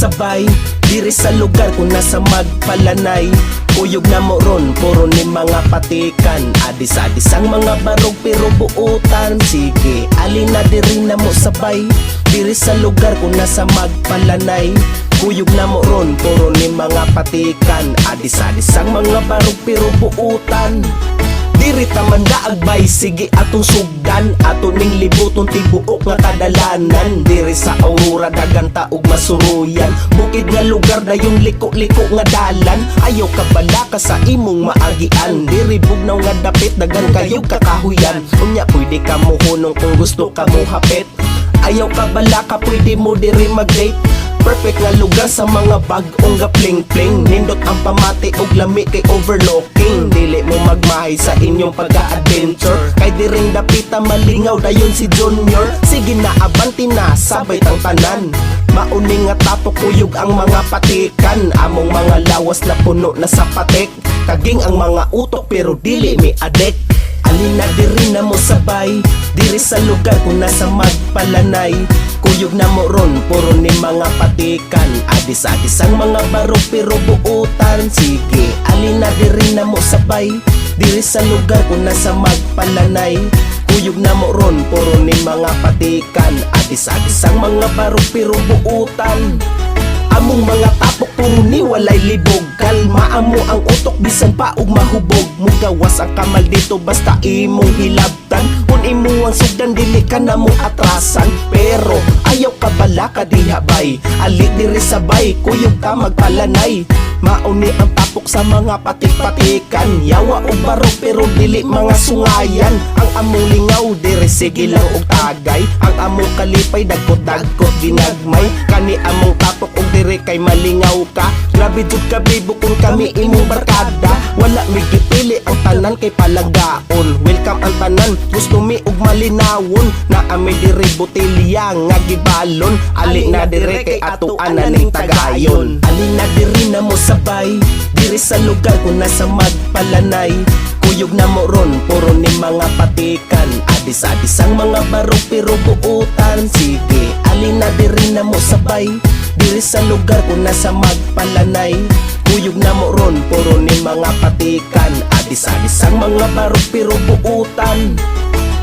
sabay diri sa lugar kung nasa magpalanay. Kuyog na mo ron, puro ni mga patikan. Adis-adis ang mga barog pero buutan. Sige, alin na diri na mo sabay diri sa lugar kung nasa magpalanay. Kuyog na mo ron, puro ni mga patikan. Adis-adis ang mga barog pero buutan. Diri taman daagbay, sige atong sugdan. Ato ning libuton tibuok nga kadalanan. Diri sa Aurora dagan taog masuruyan. Bukid nga lugar na yung liko-liko nga dalan. Ayaw ka bala ka sa imong maagian. Diri bugnaw nga dapit dagan kayog kakahuyan. Unya pwede ka mo hunong kung gusto ka mo hapit. Ayaw ka bala ka pwede mo diri mag-date. Perfect nga lugar sa mga bag-ong gapling-pling. Nindot ang pamati og lami kay overlooking. Dili mo magmahay sa inyong pagka-adventure. Kay di rin dapita malingaw dayon si Junior. Sige na abanti na sabay tang tanan. Mauning nga tapok uyog ang mga patikan. Among mga lawas na puno na sa patek. Kaging ang mga utok pero dili mi adek. Alin na diri na mo sabay diri sa lugar kung nasa magpalanay. Kuyog na mo ron, puro ni mga patikan. Adis-adis ang mga barog pero buutan. Sige, alin na diri na mo sabay diri sa lugar kung nasa magpalanay. Kuyog na mo ron, puro ni mga patikan. Adis-adis ang mga barog pero buutan. Among mga tapok puro ni walay libog. Kalma mo ang utok bisan pa og mahubog. Mugawas ang kamal dito basta imong hilabtan. Kung imo ang sugdan dili ka na mo atrasan. Pero ayaw ka bala ka dihabay. Ali diri sabay kuyog ka magpalanay. Mauni ang tapok sa mga patik-patikan. Yawa o barog pero dili mga sungayan. Ang among lingaw diri sige lang og tagay. Ang among kalipay dagkot-dagkot ginagmay. Kani among tapok og diri kay malingaw ka. Grabe jud ka bibo kung kami imong barkada. Wala mi gipili ang tanan kay palagaon. Welcome ang tanan, gusto mi og malinawon. Na ami diri botelya nga gibalon. Ali na diri kay atuan na ning tagayon. Ali na diri na mo sabay diri sa lugar kung nasa magpalanay. Kuyog na mo ron, puro ni mga patikan. Adis-adis ang mga barog pero buutan. Sige, alin na diri na mo sabay diri sa lugar kung nasa magpalanay. Kuyog na mo ron, puro ni mga patikan. Adis-adis ang mga barog pero buutan.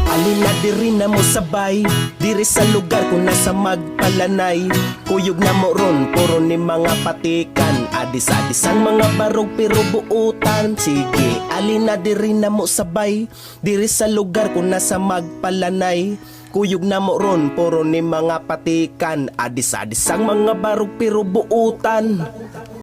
Alin na diri na mo sabay diri sa lugar kung nasa magpalanay. Kuyog na mo ron, puro ni mga patikan. Adis-adis ang mga barog pero buutan. Sige, alin na diri na mo sabay diri sa lugar kung nasa magpalanay. Kuyog na mo ron, puro ni mga patikan. Adis-adis ang mga barog pero buutan.